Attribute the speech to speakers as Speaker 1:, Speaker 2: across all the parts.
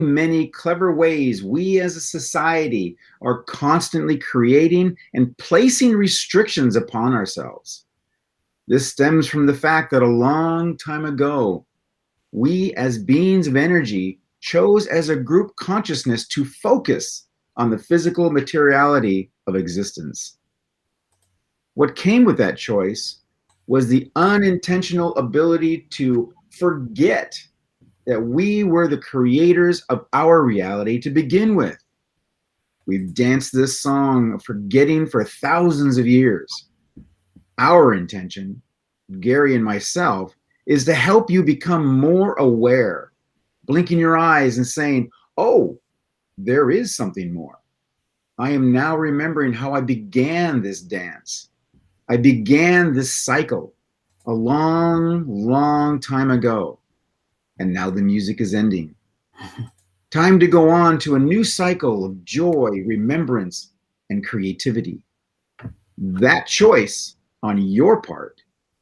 Speaker 1: many clever ways we as a society are constantly creating and placing restrictions upon ourselves. This stems from the fact that a long time ago, we as beings of energy chose as a group consciousness to focus on the physical materiality of existence. What came with that choice was the unintentional ability to forget that we were the creators of our reality to begin with. We've danced this song of forgetting for thousands of years. Our intention, Gary and myself, is to help you become more aware, blinking your eyes and saying, oh, there is something more. I am now remembering how I began this dance. I began this cycle a long, long time ago. And now the music is ending. Time to go on to a new cycle of joy, remembrance, and creativity. That choice on your part,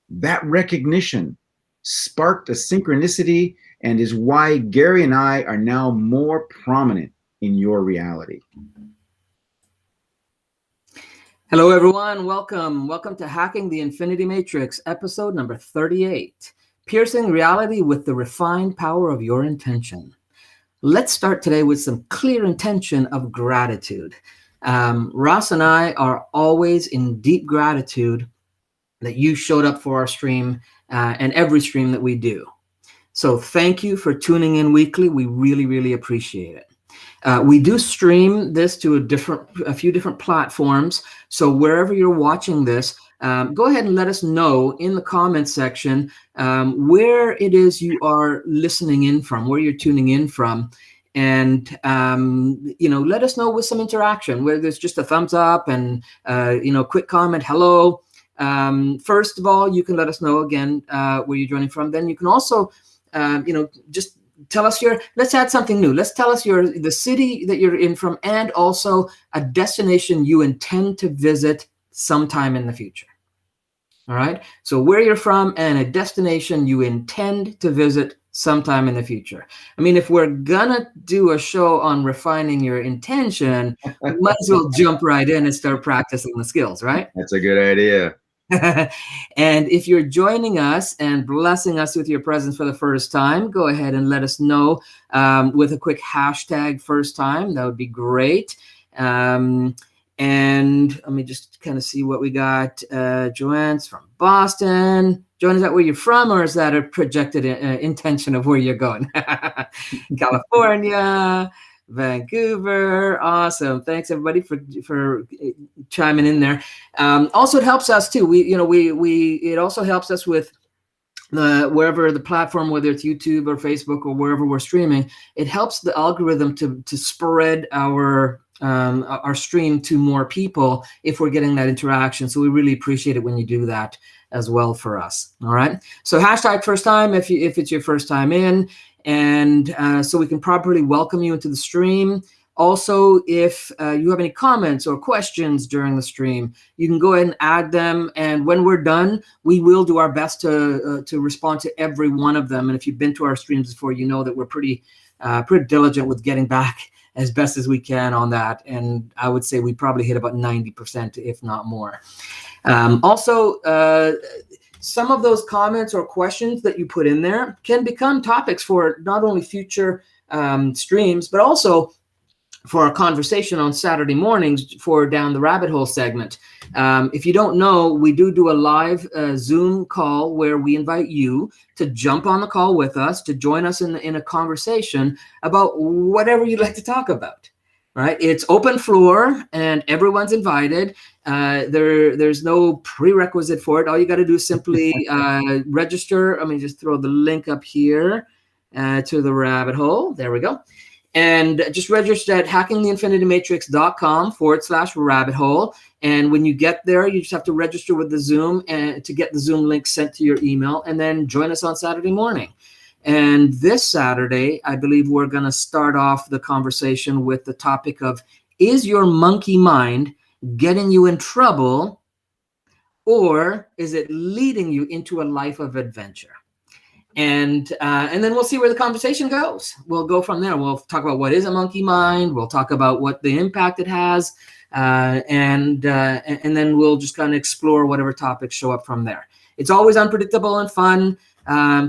Speaker 1: that recognition, sparked a synchronicity and is why Gary and I are now more prominent in your reality.
Speaker 2: Hello, everyone. Welcome. Welcome to Hacking the Infinity Matrix, episode number 38, Piercing Reality with the Refined Power of Your Intention. Let's start today with some clear intention of gratitude. Ross and I are always in deep gratitude that you showed up for our stream and every stream that we do. So thank you for tuning in weekly. We really, really appreciate it. We do stream this to a few different platforms. So wherever you're watching this, go ahead and let us know in the comments section where it is you are listening in from, where you're tuning in from. And, let us know with some interaction, whether it's just a thumbs up and, quick comment, hello. First of all, you can let us know again where you're joining from. Then you can also, just tell us let's add something new. Let's tell us the city that you're in from and also a destination you intend to visit sometime in the future. All right. So where you're from and a destination you intend to visit sometime in the future. I mean, if we're gonna do a show on refining your intention, we might as well jump right in and start practicing the skills, right?
Speaker 1: That's a good idea.
Speaker 2: And if you're joining us and blessing us with your presence for the first time, go ahead and let us know with a quick hashtag first time. That would be great. And let me just kind of see what we got. Joanne's from Boston. Joanne, is that where you're from, or is that a projected intention of where you're going? California, Vancouver. Awesome. Thanks everybody for chiming in there. Also, it helps us too. It also helps us with wherever the platform, whether it's YouTube or Facebook or wherever we're streaming. It helps the algorithm to spread our stream to more people if we're getting that interaction. So we really appreciate it when you do that as well for us. All right. So hashtag first time if it's your first time in. And so we can properly welcome you into the stream. Also, if you have any comments or questions during the stream, you can go ahead and add them. And when we're done, we will do our best to respond to every one of them. And if you've been to our streams before, you know that we're pretty diligent with getting back as best as we can on that. And I would say we probably hit about 90%, if not more. Also, some of those comments or questions that you put in there can become topics for not only future streams, but also for our conversation on Saturday mornings for Down the Rabbit Hole segment. If you don't know, we do a live Zoom call where we invite you to jump on the call with us, to join us in a conversation about whatever you'd like to talk about. Right? It's open floor and everyone's invited. There's no prerequisite for it. All you got to do is simply register. Let me just throw the link up here to the rabbit hole. There we go. And just register at hackingtheinfinitymatrix.com/rabbit hole. And when you get there, you just have to register with the Zoom and to get the Zoom link sent to your email, and then join us on Saturday morning. And this Saturday, I believe we're going to start off the conversation with the topic of, is your monkey mind getting you in trouble, or is it leading you into a life of adventure? And then we'll see where the conversation goes. We'll go from there. We'll talk about what is a monkey mind. We'll talk about what the impact it has, and then we'll just kind of explore whatever topics show up from there. It's always unpredictable and fun.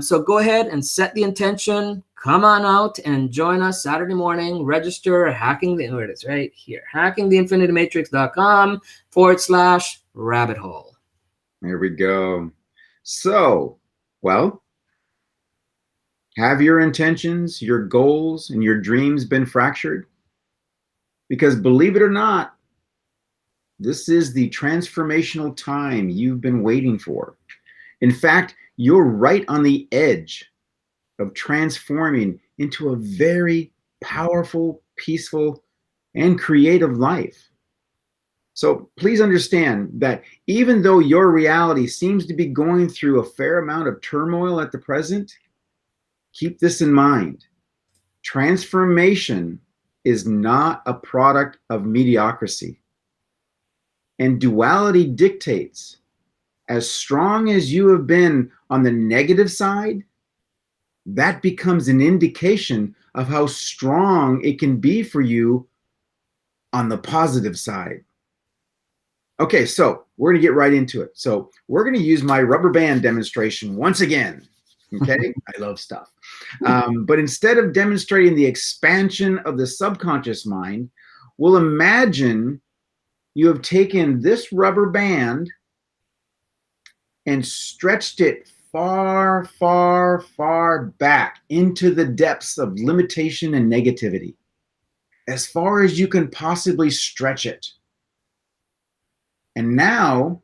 Speaker 2: So go ahead and set the intention. Come on out and join us Saturday morning. Register where it is right here, hackingtheinfinitymatrix.com/rabbit hole.
Speaker 1: There we go. So, well, have your intentions, your goals, and your dreams been fractured? Because believe it or not, this is the transformational time you've been waiting for. In fact, you're right on the edge of transforming into a very powerful, peaceful, and creative life. So please understand that even though your reality seems to be going through a fair amount of turmoil at the present, keep this in mind. Transformation is not a product of mediocrity. And duality dictates, as strong as you have been on the negative side, that becomes an indication of how strong it can be for you on the positive side. Okay, so we're going to get right into it. So we're going to use my rubber band demonstration once again. Okay, I love stuff. But instead of demonstrating the expansion of the subconscious mind, we'll imagine you have taken this rubber band and stretched it far, far, far back into the depths of limitation and negativity, as far as you can possibly stretch it. And now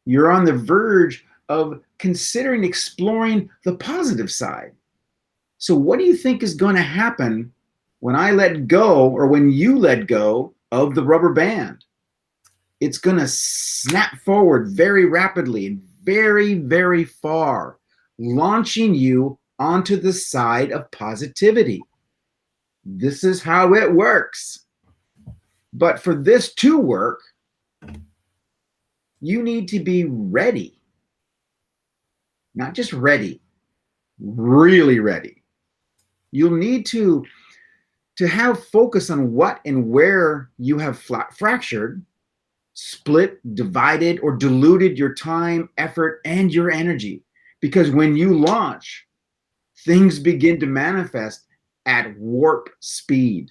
Speaker 1: you're on the verge of considering exploring the positive side. So what do you think is going to happen when I let go, or when you let go of the rubber band? It's going to snap forward very rapidly and very, very far, launching you onto the side of positivity. This is how it works. But for this to work, you need to be ready. Not just ready, really ready. You'll need to have focus on what and where you have fractured, split, divided, or diluted your time, effort, and your energy. Because when you launch, things begin to manifest at warp speed.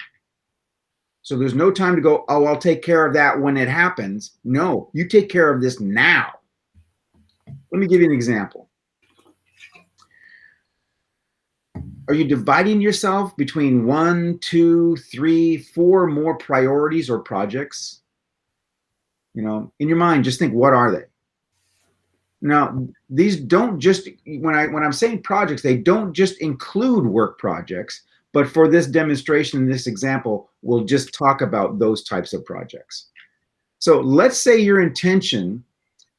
Speaker 1: So there's no time to go, oh, I'll take care of that when it happens. No, you take care of this now. Let me give you an example. Are you dividing yourself between 1, 2, 3, 4 more priorities or projects? You know, in your mind, just think, what are they? Now, these don't just, when I'm saying projects, they don't just include work projects, but for this demonstration, this example, we'll just talk about those types of projects. So let's say your intention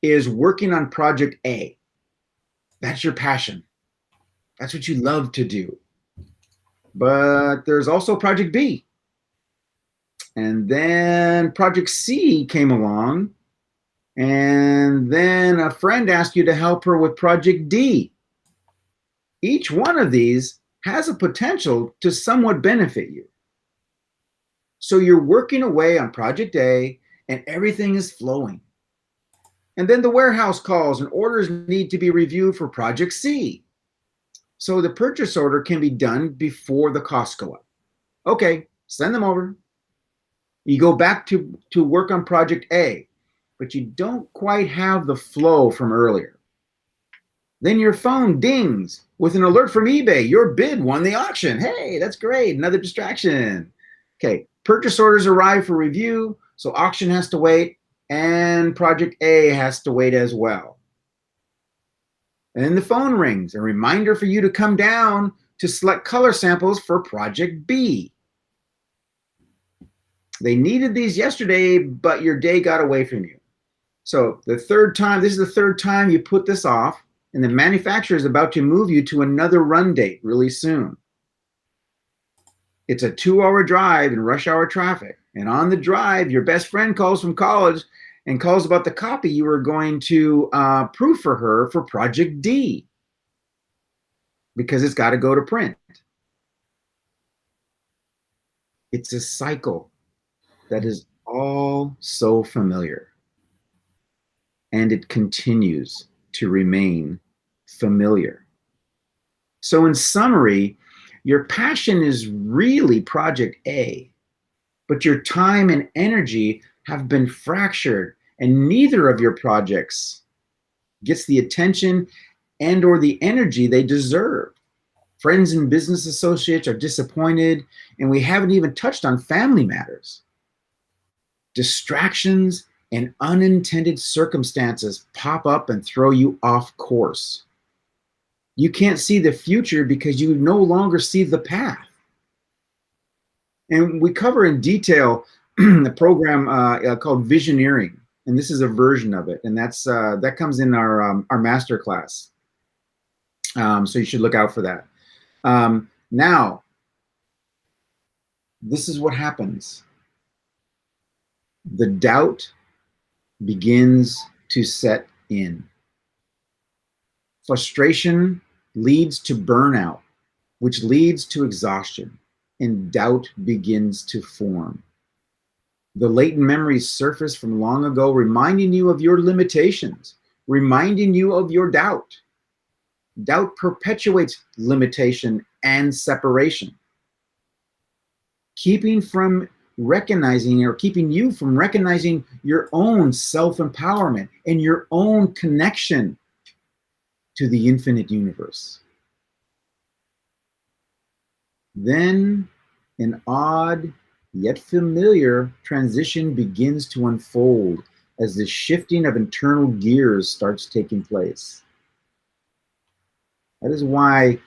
Speaker 1: is working on project A. That's your passion. That's what you love to do. But there's also project B. And then project C came along, and then a friend asked you to help her with project D. Each one of these has a potential to somewhat benefit you. So you're working away on project A, and everything is flowing. And then the warehouse calls, and orders need to be reviewed for project C. So the purchase order can be done before the costs go up. Okay, send them over. You go back to work on project A, but you don't quite have the flow from earlier. Then your phone dings with an alert from eBay. Your bid won the auction. Hey, that's great. Another distraction. Okay, purchase orders arrive for review, so auction has to wait, and project A has to wait as well. And then the phone rings, a reminder for you to come down to select color samples for project B. They needed these yesterday, but your day got away from you. So the third time, this is the third time you put this off, and the manufacturer is about to move you to another run date really soon. It's a 2-hour drive in rush hour traffic. And on the drive, your best friend calls from college and calls about the copy you were going to proof for her for project D. because it's got to go to print. It's a cycle that is all so familiar, and it continues to remain familiar. So, in summary, your passion is really Project A, but your time and energy have been fractured, and neither of your projects gets the attention and or the energy they deserve. Friends and business associates are disappointed, and we haven't even touched on family matters. Distractions and unintended circumstances pop up and throw you off course. You can't see the future because you no longer see the path. And we cover in detail the program called Visioneering, and this is a version of it, and that comes in our master class. So you should look out for that. Now, this is what happens. The doubt begins to set in. Frustration leads to burnout, which leads to exhaustion, and doubt begins to form. The latent memories surface from long ago, reminding you of your limitations, reminding you of your doubt. Doubt perpetuates limitation and separation, keeping you from recognizing your own self-empowerment and your own connection to the infinite universe. Then an odd yet familiar transition begins to unfold as the shifting of internal gears starts taking place. That is why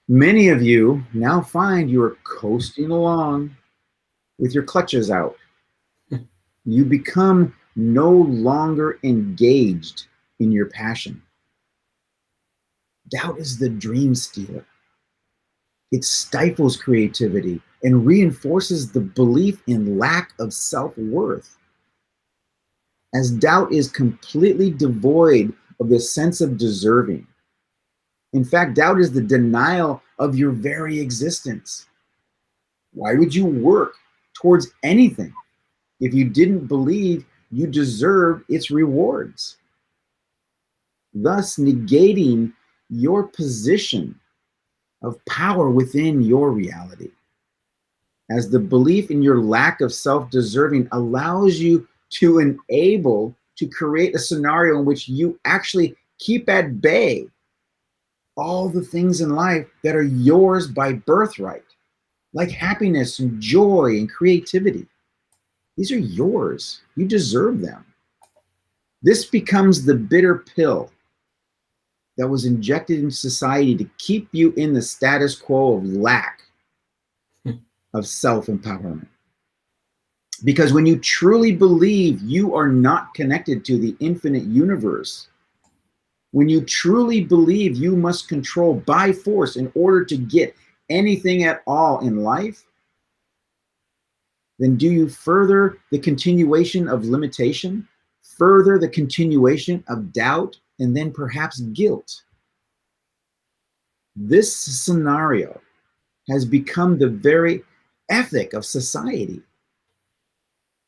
Speaker 1: many of you now find you are coasting along with your clutches out. You become no longer engaged in your passion. Doubt is the dream stealer. It stifles creativity and reinforces the belief in lack of self-worth. As doubt is completely devoid of the sense of deserving. In fact, doubt is the denial of your very existence. Why would you work towards anything if you didn't believe you deserved its rewards? Thus negating your position of power within your reality, as the belief in your lack of self-deserving allows you to enable to create a scenario in which you actually keep at bay all the things in life that are yours by birthright, like happiness and joy and creativity. These are yours. You deserve them. This becomes the bitter pill that was injected in society to keep you in the status quo of lack of self-empowerment. Because when you truly believe you are not connected to the infinite universe, when you truly believe you must control by force in order to get anything at all in life, then do you further the continuation of limitation, further the continuation of doubt, and then perhaps guilt? This scenario has become the very ethic of society.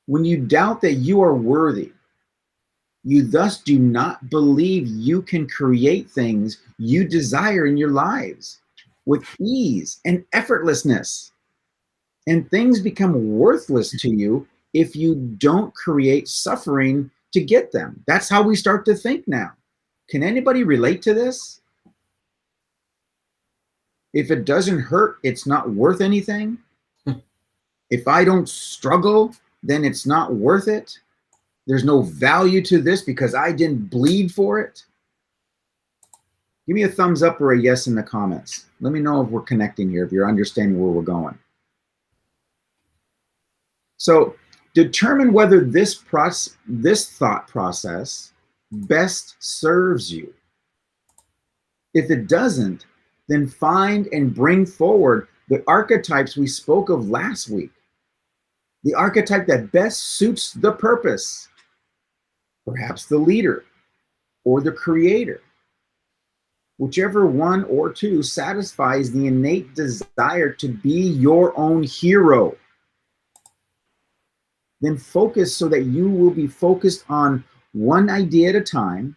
Speaker 1: When you doubt that you are worthy, you thus do not believe you can create things you desire in your lives with ease and effortlessness. And things become worthless to you if you don't create suffering to get them. That's how we start to think now. Can anybody relate to this? If it doesn't hurt, it's not worth anything. If I don't struggle, then it's not worth it. There's no value to this because I didn't bleed for it. Give me a thumbs up or a yes in the comments. Let me know if we're connecting here, if you're understanding where we're going. So determine whether this thought process best serves you. If it doesn't, then find and bring forward the archetypes we spoke of last week. The archetype that best suits the purpose. Perhaps the leader or the creator. whichever one or two satisfies the innate desire to be your own hero. Then focus so that you will be focused on one idea at a time.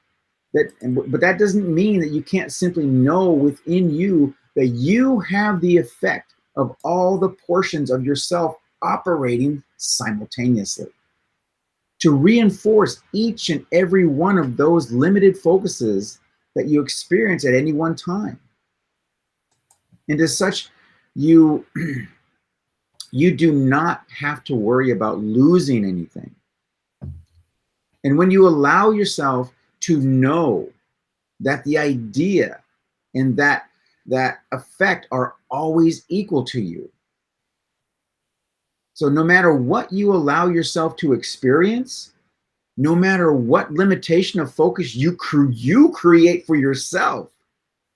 Speaker 1: But that doesn't mean that you can't simply know within you that you have the effect of all the portions of yourself operating simultaneously. To reinforce each and every one of those limited focuses that you experience at any one time. And as such, you do not have to worry about losing anything. And when you allow yourself to know that the idea and that effect are always equal to you. So no matter what you allow yourself to experience, no matter what limitation of focus you create for yourself,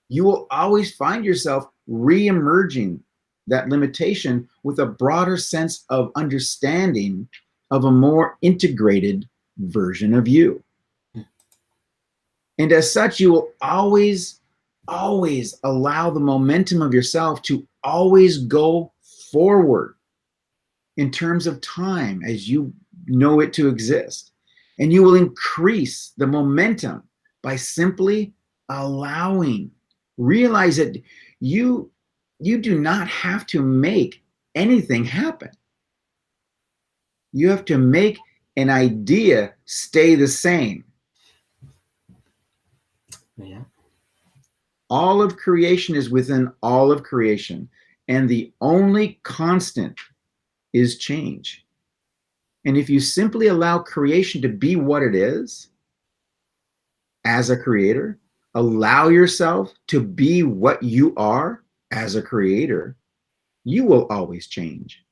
Speaker 1: you will always find yourself re-emerging that limitation with a broader sense of understanding of a more integrated version of you. And as such, you will always allow the momentum of yourself to always go forward in terms of time as you know it to exist. And you will increase the momentum by simply allowing. Realize that you do not have to make anything happen. You have to make an idea stay the same.
Speaker 2: Yeah.
Speaker 1: All of creation is within all of creation, and the only constant is change. And if you simply allow creation to be what it is, as a creator, allow yourself to be what you are as a creator, you will always change.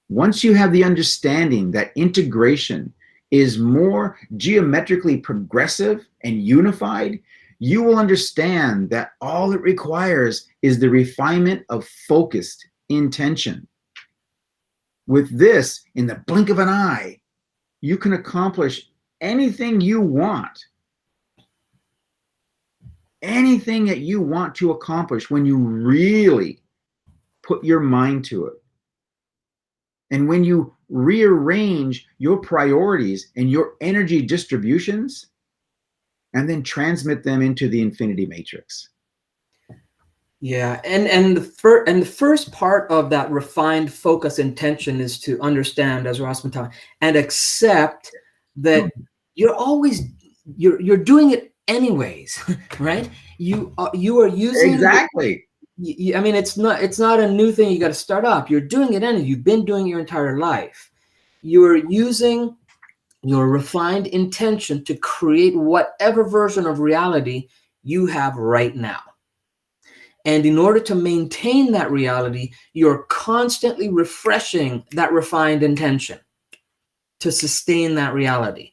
Speaker 1: Once you have the understanding that integration is more geometrically progressive and unified, you will understand that all it requires is the refinement of focused intention. With this, in the blink of an eye, you can accomplish anything you want. Anything that you want to accomplish when you really put your mind to it. And when you rearrange your priorities and your energy distributions, and then transmit them into the infinity matrix.
Speaker 2: Yeah, and the first part of that refined focus intention is to understand, as Ross been talking, and accept that you're doing it anyways, right? You are using
Speaker 1: exactly.
Speaker 2: I mean, it's not a new thing you got to start up. You're doing it anyway. You've been doing it your entire life. You're using your refined intention to create whatever version of reality you have right now. And in order to maintain that reality, you're constantly refreshing that refined intention to sustain that reality,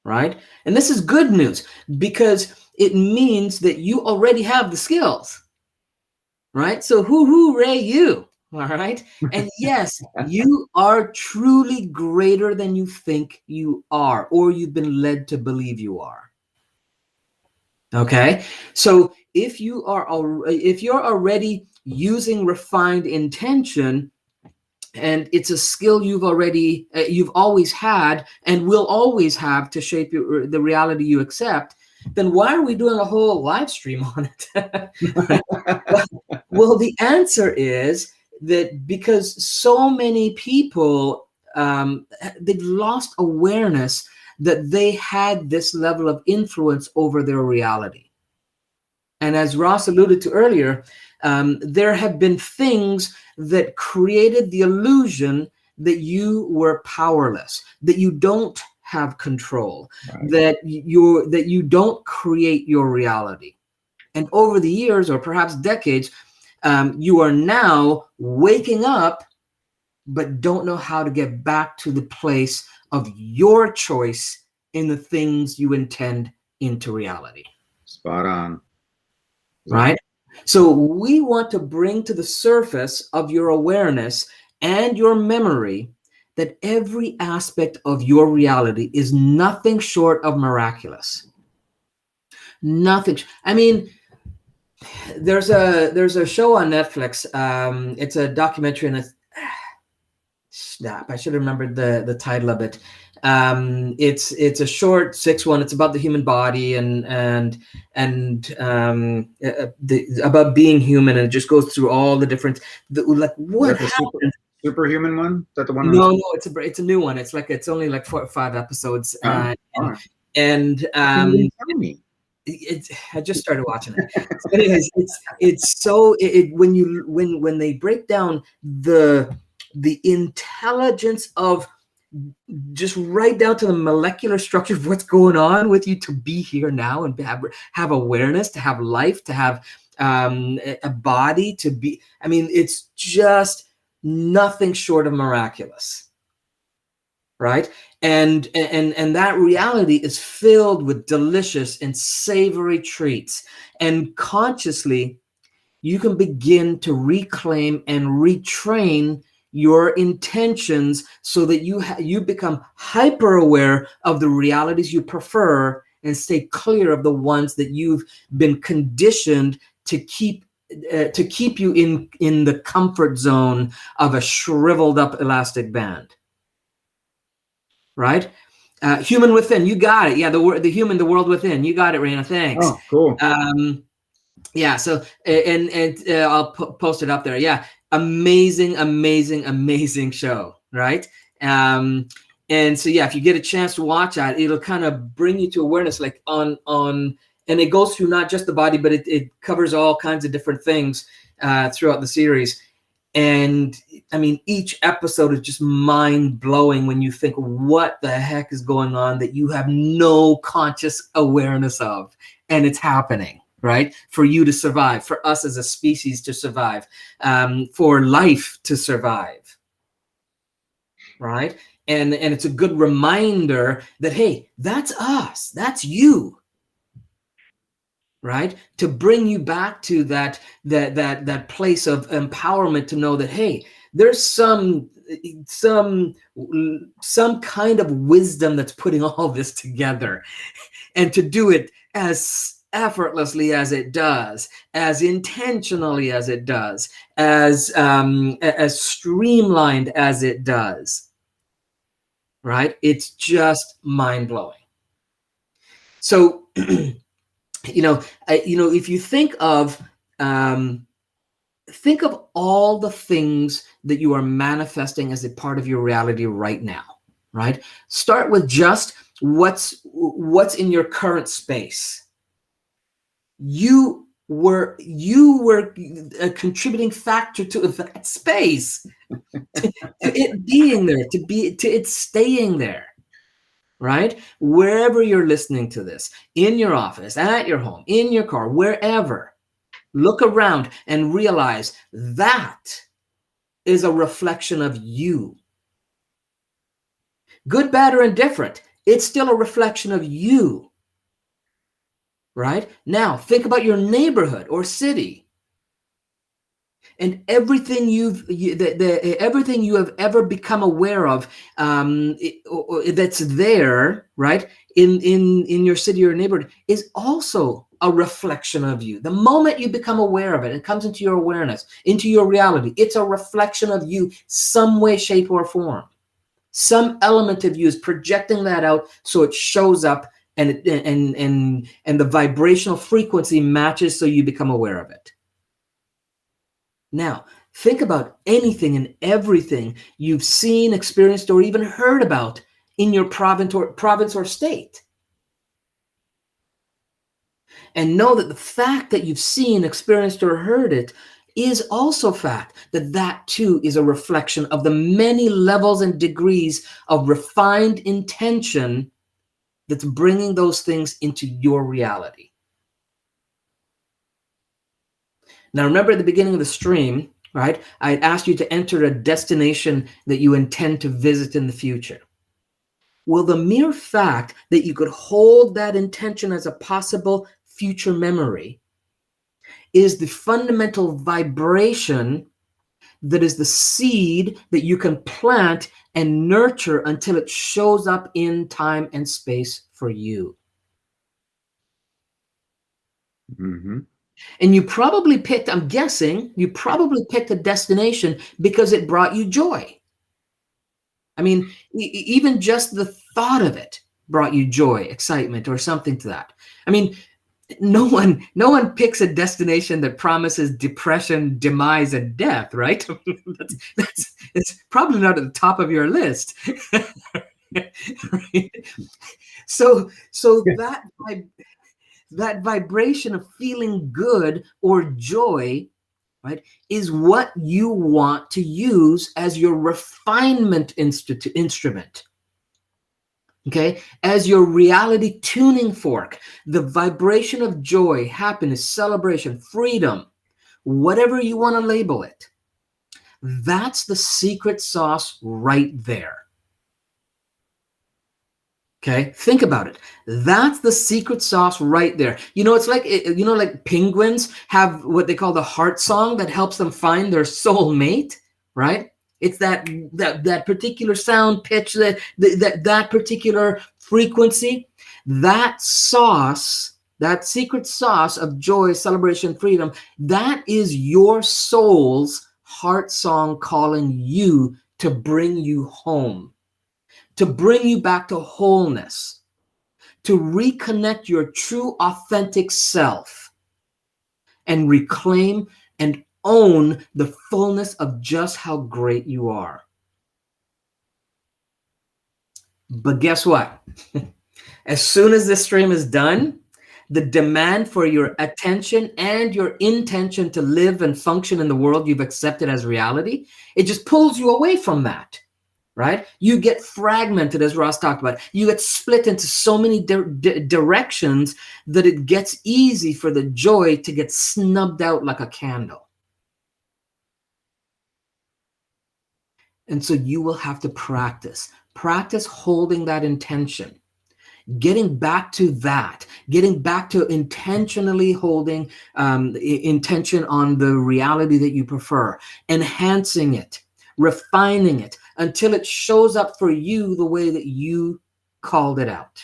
Speaker 2: right? And this is good news because it means that you already have the skills. Right? So hooray you, all right? And yes, you are truly greater than you think you are, or you've been led to believe you are. Okay? So if you're already using refined intention, and it's a skill you've always had and will always have to shape the reality you accept, then why are we doing a whole live stream on it? Well, the answer is that because so many people, they've lost awareness that they had this level of influence over their reality. And as Ross alluded to earlier, there have been things that created the illusion that you were powerless, that you don't have control, right, that you don't create your reality. And over the years, or perhaps decades, you are now waking up, but don't know how to get back to the place of your choice in the things you intend into reality.
Speaker 1: Spot on.
Speaker 2: Right? So we want to bring to the surface of your awareness and your memory that every aspect of your reality is nothing short of miraculous. Nothing. I mean, there's a show on Netflix. It's a documentary, and snap, I should have remembered the title of it. It's a short 6-1. It's about the human body and about being human, and it just goes through all the different like what happened.
Speaker 1: Superhuman one? Is that the one?
Speaker 2: No, it's a new one. It's only like 4 or 5 episodes. And I just started watching it. So anyways, it's so when they break down the intelligence of just right down to the molecular structure of what's going on with you to be here now and have awareness, to have life, to have a body, to be. I mean, it's just nothing short of miraculous, right? And that reality is filled with delicious and savory treats. And consciously, you can begin to reclaim and retrain your intentions so that you become hyper aware of the realities you prefer and stay clear of the ones that you've been conditioned to keep you in the comfort zone of a shriveled up elastic band. Right? Human within, you got it. Yeah, the world within. You got it, Raina. Thanks.
Speaker 1: Oh, cool.
Speaker 2: Yeah. So and I'll post it up there. Yeah, amazing show. Right. And so yeah, if you get a chance to watch that, it'll kind of bring you to awareness, like on, and it goes through not just the body, but it covers all kinds of different things throughout the series. And I mean, each episode is just mind blowing when you think, what the heck is going on that you have no conscious awareness of, and it's happening, right? For you to survive, for us as a species to survive, for life to survive, right? And it's a good reminder that, hey, that's us, that's you. Right? To bring you back to that place of empowerment, to know that, hey, there's some kind of wisdom that's putting all this together, and to do it as effortlessly as it does, as intentionally as it does, as streamlined as it does. Right? It's just mind-blowing. So if you think of all the things that you are manifesting as a part of your reality right now, right? Start with just what's in your current space. You were a contributing factor to that space, to it being there, to it staying there. Right? Wherever you're listening to this, in your office, at your home, in your car, wherever, look around and realize that is a reflection of you. Good, bad, or indifferent, it's still a reflection of you. Right? Now, think about your neighborhood or city. And everything everything you have ever become aware of that's there, right, in your city or neighborhood, is also a reflection of you. The moment you become aware of it, it comes into your awareness, into your reality. It's a reflection of you, some way, shape, or form. Some element of you is projecting that out, so it shows up, and the vibrational frequency matches, so you become aware of it. Now, think about anything and everything you've seen, experienced, or even heard about in your province or state. And know that the fact that you've seen, experienced, or heard it is also fact that too is a reflection of the many levels and degrees of refined intention that's bringing those things into your reality. Now, remember at the beginning of the stream, right, I asked you to enter a destination that you intend to visit in the future. Well, the mere fact that you could hold that intention as a possible future memory is the fundamental vibration that is the seed that you can plant and nurture until it shows up in time and space for you.
Speaker 1: Mm-hmm.
Speaker 2: And you probably picked, I'm guessing, you probably picked a destination because it brought you joy. I mean, even just the thought of it brought you joy, excitement, or something to that. I mean, no one picks a destination that promises depression, demise, and death, right? It's probably not at the top of your list. Right? So that vibration of feeling good or joy, right, is what you want to use as your refinement instrument. Okay, as your reality tuning fork, the vibration of joy, happiness, celebration, freedom, whatever you want to label it, that's the secret sauce right there. Okay, think about it. That's the secret sauce right there. It's like, like penguins have what they call the heart song that helps them find their soul mate, right? It's that particular sound pitch, that particular frequency, that sauce, that secret sauce of joy, celebration, freedom, that is your soul's heart song calling you to bring you home, to bring you back to wholeness, to reconnect your true, authentic self and reclaim and own the fullness of just how great you are. But guess what? As soon as this stream is done, the demand for your attention and your intention to live and function in the world you've accepted as reality, it just pulls you away from that. Right? You get fragmented, as Ross talked about. You get split into so many directions that it gets easy for the joy to get snubbed out like a candle. And so you will have to practice holding that intention, getting back to that, getting back to intentionally holding intention on the reality that you prefer, enhancing it, refining it, until it shows up for you the way that you called it out.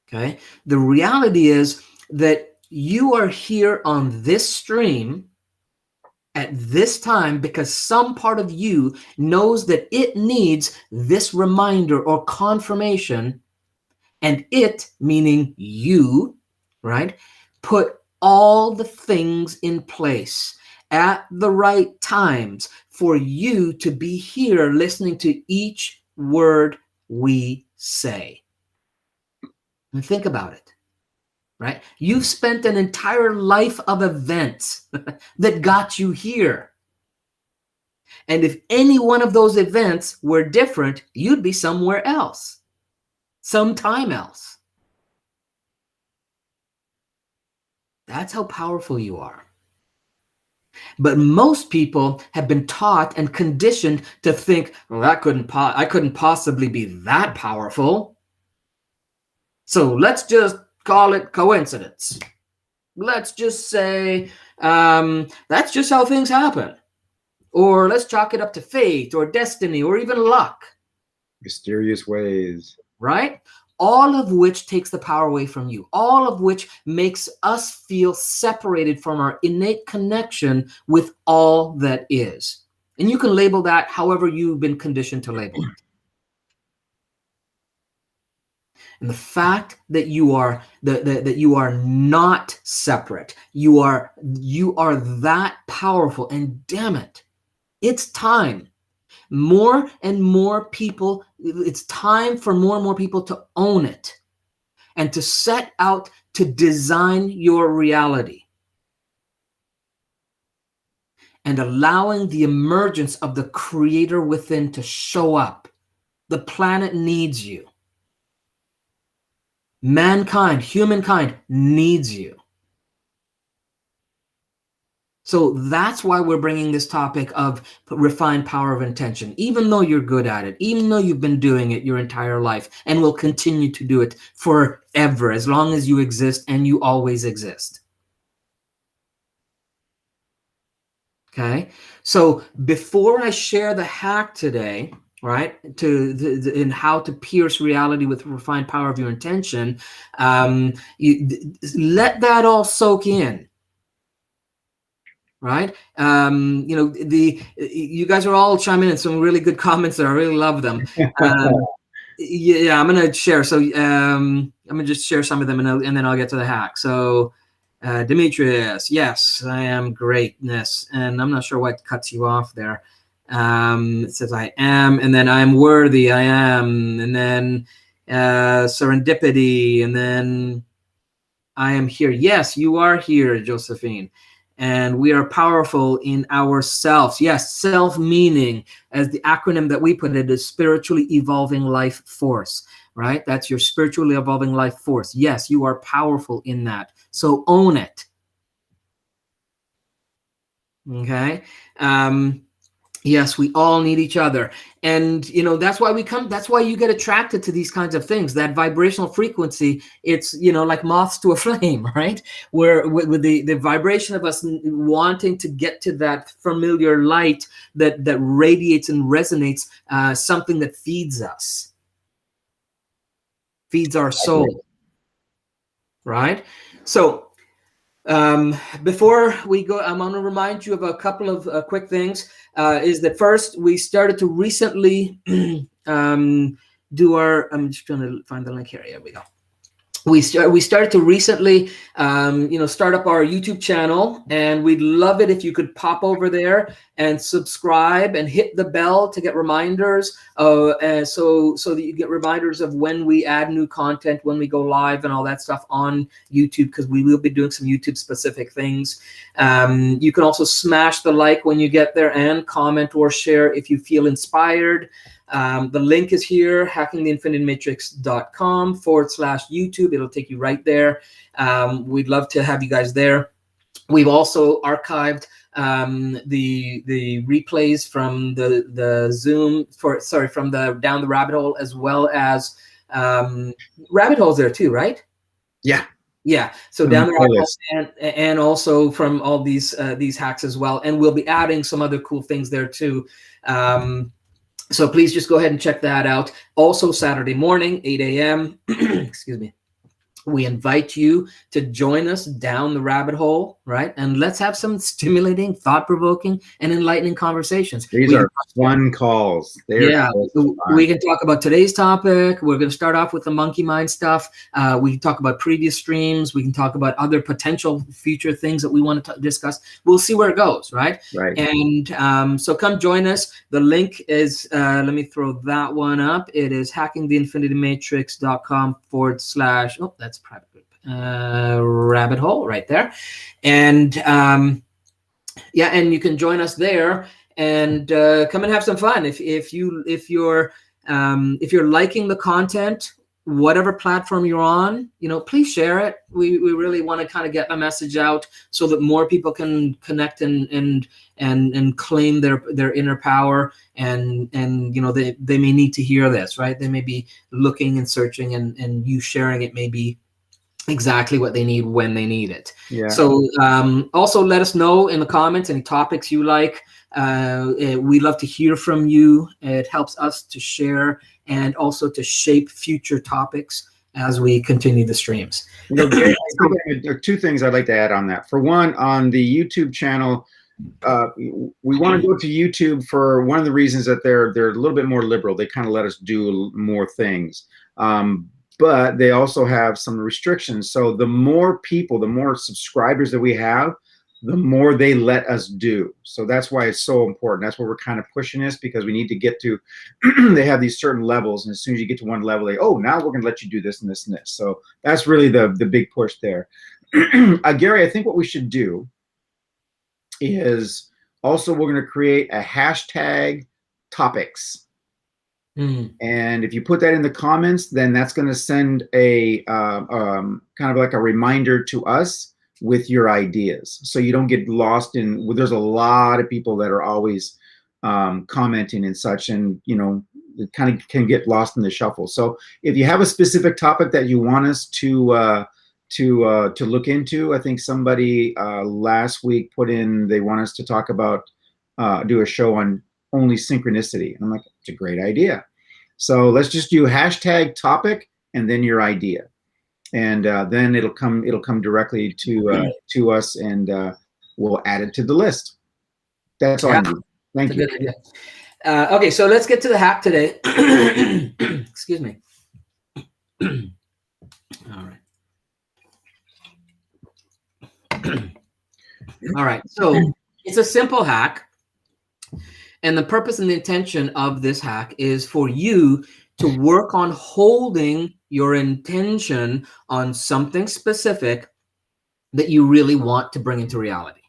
Speaker 2: Okay? The reality is that you are here on this stream at this time because some part of you knows that it needs this reminder or confirmation, and it, meaning you, right, put all the things in place at the right times for you to be here listening to each word we say. And think about it, right? You've spent an entire life of events that got you here. And if any one of those events were different, you'd be somewhere else, sometime else. That's how powerful you are. But most people have been taught and conditioned to think, well, I couldn't possibly be that powerful. So let's just call it coincidence. Let's just say that's just how things happen. Or let's chalk it up to fate or destiny or even luck.
Speaker 1: Mysterious ways.
Speaker 2: Right? All of which takes the power away from you. All of which makes us feel separated from our innate connection with all that is. And you can label that however you've been conditioned to label it. And the fact that you are that you are not separate, you are that powerful, and damn it, it's time. More and more people, it's time for more and more people to own it and to set out to design your reality. And allowing the emergence of the creator within to show up. The planet needs you. Mankind, humankind needs you. So that's why we're bringing this topic of refined power of intention, even though you're good at it, even though you've been doing it your entire life and will continue to do it forever, as long as you exist, and you always exist. Okay, so before I share the hack today, right? In how to pierce reality with the refined power of your intention. Let that all soak in. Right. You guys are all chiming in some really good comments there. I really love them. Yeah, I'm gonna share. So I'm gonna just share some of them, and then I'll get to the hack. So Demetrius, yes, I am greatness, and I'm not sure what cuts you off there. It says I am, and then I am worthy. I am, and then serendipity, and then I am here. Yes, you are here, Josephine. And we are powerful in ourselves. Yes, self meaning, as the acronym that we put it, is spiritually evolving life force, right? That's your spiritually evolving life force. Yes, you are powerful in that. So own it. Okay. Yes, we all need each other. And, that's why that's why you get attracted to these kinds of things, that vibrational frequency. It's, like moths to a flame, right? Where with the vibration of us wanting to get to that familiar light that radiates and resonates, something that feeds us, feeds our soul, right? So, before we go, I'm going to remind you of a couple of quick things. Is that first, we started to recently do our, I'm just trying to find the link here. Here we go. We started to recently, start up our YouTube channel, and we'd love it if you could pop over there and subscribe and hit the bell to get reminders. So that you get reminders of when we add new content, when we go live, and all that stuff on YouTube, because we will be doing some YouTube specific things. You can also smash the like when you get there, and comment or share if you feel inspired. The link is here, hackingtheinfinitematrix.com/YouTube. It'll take you right there. We'd love to have you guys there. We've also archived the replays from the Zoom from the Down the Rabbit Hole, as well as rabbit holes there too, right?
Speaker 1: Yeah.
Speaker 2: Yeah. So down the rabbit hole, and also from all these hacks as well. And we'll be adding some other cool things there too. So please just go ahead and check that out. Also, Saturday morning, 8 a.m. excuse me. We invite you to join us down the rabbit hole, right? And let's have some stimulating, thought-provoking, and enlightening conversations.
Speaker 1: These are fun calls.
Speaker 2: We can talk about today's topic. We're going to start off with the monkey mind stuff. We can talk about previous streams. We can talk about other potential future things that we want to discuss. We'll see where it goes, right?
Speaker 1: Right.
Speaker 2: And so come join us. The link is, let me throw that one up. It is hackingtheinfinitymatrix.com/ oh, that's private group, rabbit hole right there. And and you can join us there, and come and have some fun. If you're liking the content, whatever platform you're on, please share it. We really want to kind of get the message out so that more people can connect and claim their inner power, and they may need to hear this, right? They may be looking and searching, and you sharing it may be exactly what they need when they need it.
Speaker 1: Yeah.
Speaker 2: So also let us know in the comments any topics you like. We love to hear from you. It helps us to share and also to shape future topics as we continue the streams.
Speaker 1: There are two things I'd like to add on that. For one, on the YouTube channel, we want to go to YouTube for one of the reasons that they're a little bit more liberal. They kind of let us do more things. But they also have some restrictions. So the more people, the more subscribers that we have, the more they let us do. So that's why it's so important. That's why we're kind of pushing this, because we need to get to, they have these certain levels. And as soon as you get to one level, now we're going to let you do this and this and this. So that's really the big push there. Gary, I think what we should do is also we're going to create a hashtag topics. And if you put that in the comments, then that's going to send a kind of like a reminder to us with your ideas, so you don't get lost in. There's a lot of people that are always commenting and such, and it kind of can get lost in the shuffle. So if you have a specific topic that you want us to look into, I think somebody last week put in, they want us to talk about do a show on only synchronicity. And I'm like, it's a great idea. So let's just do hashtag topic and then your idea. And then it'll come directly to us, and we'll add it to the list. That's all I need. Thank you.
Speaker 2: Good idea. Okay, so let's get to the hack today. Excuse me. All right. All right, so it's a simple hack. And the purpose and the intention of this hack is for you to work on holding your intention on something specific that you really want to bring into reality.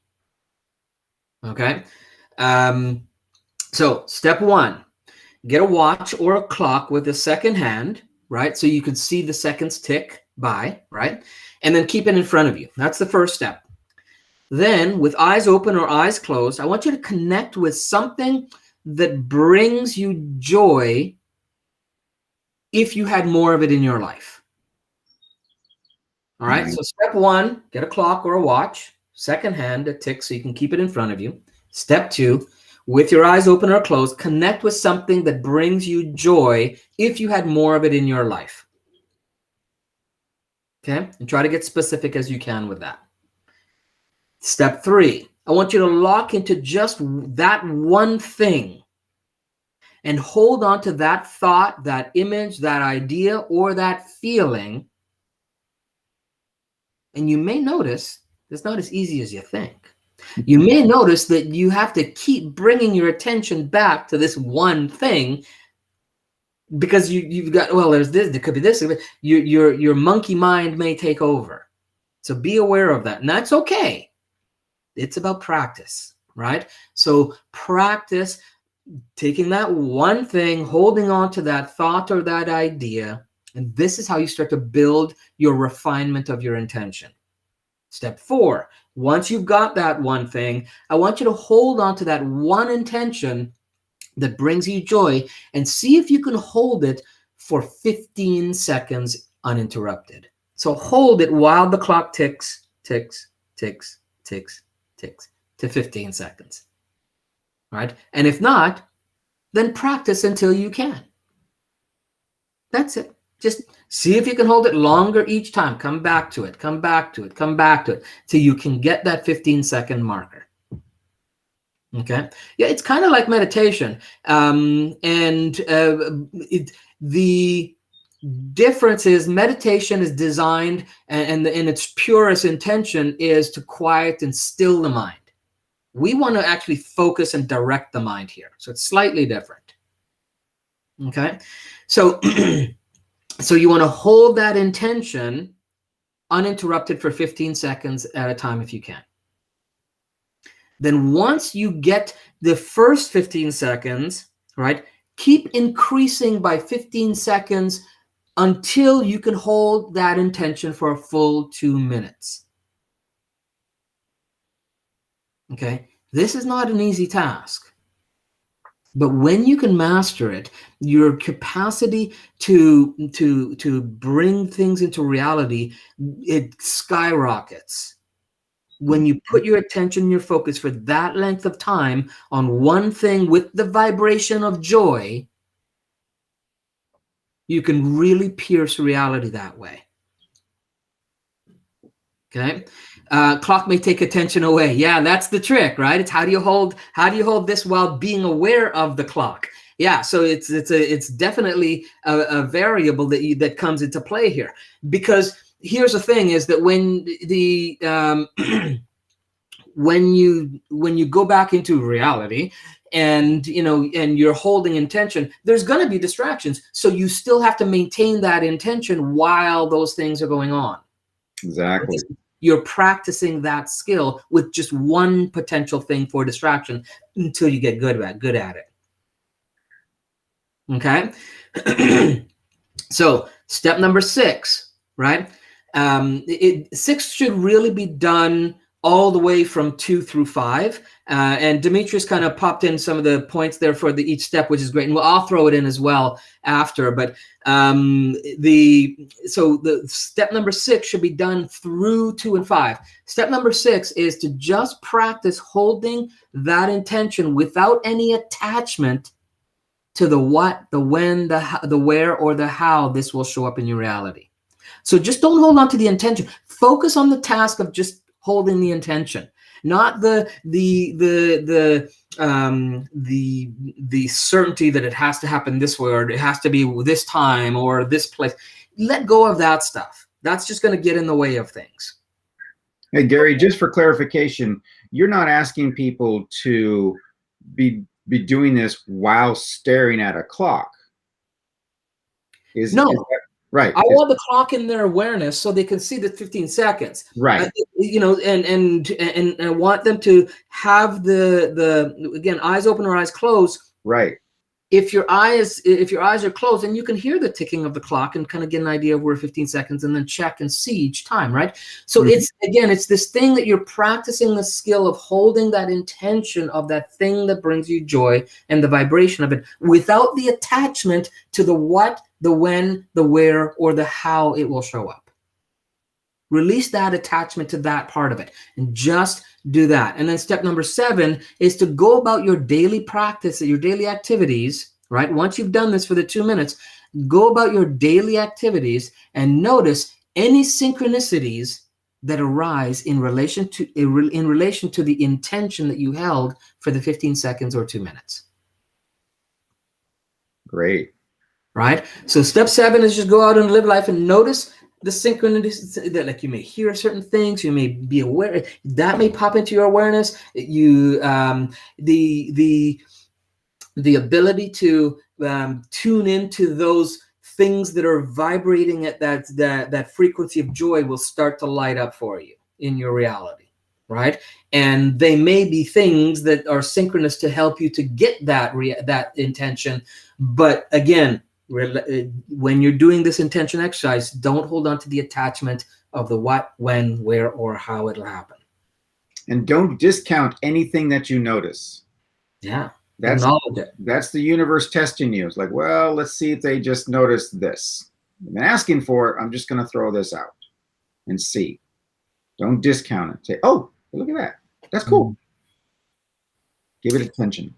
Speaker 2: Okay? So step one, get a watch or a clock with a second hand, right? So you can see the seconds tick by, right? And then keep it in front of you. That's the first step. Then with eyes open or eyes closed, I want you to connect with something that brings you joy if you had more of it in your life. All right. So step one, get a clock or a watch, second hand, a tick so you can keep it in front of you. Step two, with your eyes open or closed, connect with something that brings you joy if you had more of it in your life. Okay. And try to get specific as you can with that. Step three, I want you to lock into just that one thing and hold on to that thought, that image, that idea, or that feeling. And you may notice it's not as easy as you think. You may notice that you have to keep bringing your attention back to this one thing because you've got, well, there's this, there could be this. Your monkey mind may take over. So be aware of that. And that's okay. It's about practice, right? So practice taking that one thing, holding on to that thought or that idea, and this is how you start to build your refinement of your intention. Step four, once you've got that one thing, I want you to hold on to that one intention that brings you joy and see if you can hold it for 15 seconds uninterrupted. So hold it while the clock ticks, ticks, ticks, ticks, ticks to 15 seconds. Right? And if not, then practice until you can. That's it. Just see if you can hold it longer each time. Come back to it, come back to it, come back to it till you can get that 15-second marker. Okay? Yeah, it's kind of like meditation. The difference is meditation is designed and in its purest intention is to quiet and still the mind. We want to actually focus and direct the mind here. So it's slightly different. Okay? So, so you want to hold that intention uninterrupted for 15 seconds at a time if you can. Then once you get the first 15 seconds, right, keep increasing by 15 seconds until you can hold that intention for a full 2 minutes. Okay, this is not an easy task. But when you can master it, your capacity to bring things into reality, it skyrockets. When you put your attention, your focus for that length of time on one thing with the vibration of joy, you can really pierce reality that way. Okay. Clock may take attention away. Yeah, that's the trick, right? It's how do you hold this while being aware of the clock? Yeah, so it's definitely a variable that comes into play here. Because here's the thing: is that when the when you go back into reality, and and you're holding intention, there's going to be distractions. So you still have to maintain that intention while those things are going on.
Speaker 1: Exactly.
Speaker 2: You're practicing that skill with just one potential thing for distraction until you get good at it. Okay. So step number 6, right? 6 should really be done all the way from 2 through 5. And Demetrius kind of popped in some of the points there for each step, which is great. And I'll throw it in as well after. But the step number 6 should be done through 2 and 5. Step number 6 is to just practice holding that intention without any attachment to the what, the when, the where, or the how this will show up in your reality. So just don't hold on to the intention. Focus on the task of just holding the intention, not the certainty that it has to happen this way, or it has to be this time or this place. Let go of that stuff. That's just going to get in the way of things.
Speaker 1: Hey, Gary, just for clarification, you're not asking people to be doing this while staring at a clock.
Speaker 2: No.
Speaker 1: Is that right?
Speaker 2: I want the clock in their awareness so they can see the 15 seconds.
Speaker 1: Right.
Speaker 2: And I want them to have the again, eyes open or eyes closed.
Speaker 1: Right.
Speaker 2: If your eyes are closed, and you can hear the ticking of the clock and kind of get an idea of where 15 seconds, and then check and see each time, right? So it's this thing that you're practicing the skill of holding that intention of that thing that brings you joy and the vibration of it without the attachment to the what, the when, the where, or the how it will show up. Release that attachment to that part of it and just do that. And then step number 7 is to go about your daily practice, your daily activities, right? Once you've done this for the 2 minutes, go about your daily activities and notice any synchronicities that arise in relation to the intention that you held for the 15 seconds or 2 minutes.
Speaker 1: Great.
Speaker 2: Right? So step 7 is just go out and live life and notice the synchronicities that, like, you may hear certain things, you may be aware that may pop into your awareness. You the ability to tune into those things that are vibrating at that frequency of joy will start to light up for you in your reality, right? And they may be things that are synchronous to help you to get that intention, but again, when you're doing this intention exercise, don't hold on to the attachment of the what, when, where, or how it'll happen.
Speaker 1: And don't discount anything that you notice.
Speaker 2: Yeah.
Speaker 1: Acknowledge it. That's the universe testing you. It's like, well, let's see if they just noticed this. I've been asking for it. I'm just going to throw this out and see. Don't discount it. Say, oh, look at that. That's cool. Give it attention.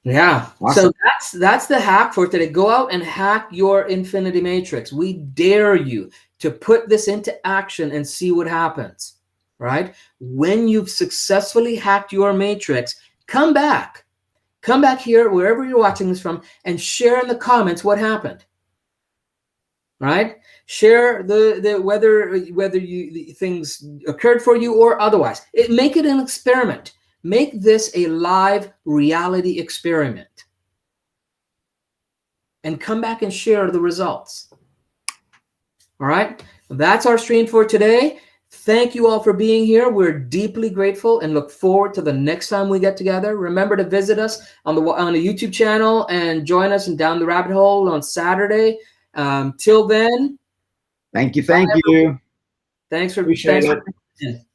Speaker 2: Yeah.
Speaker 1: Awesome.
Speaker 2: So that's the hack for today. Go out and hack your infinity matrix. We dare you to put this into action and see what happens, right? When you've successfully hacked your matrix, come back here, wherever you're watching this from, and share in the comments what happened, right? Share whether things occurred for you or otherwise. Make it an experiment. Make this a live reality experiment and come back and share the results. All right. That's our stream for today. Thank you all for being here. We're deeply grateful and look forward to the next time we get together. Remember to visit us on the YouTube channel and join us in Down the Rabbit Hole on Saturday. Till then.
Speaker 1: Thank you. Thank you.
Speaker 2: Thanks for
Speaker 1: Appreciate it.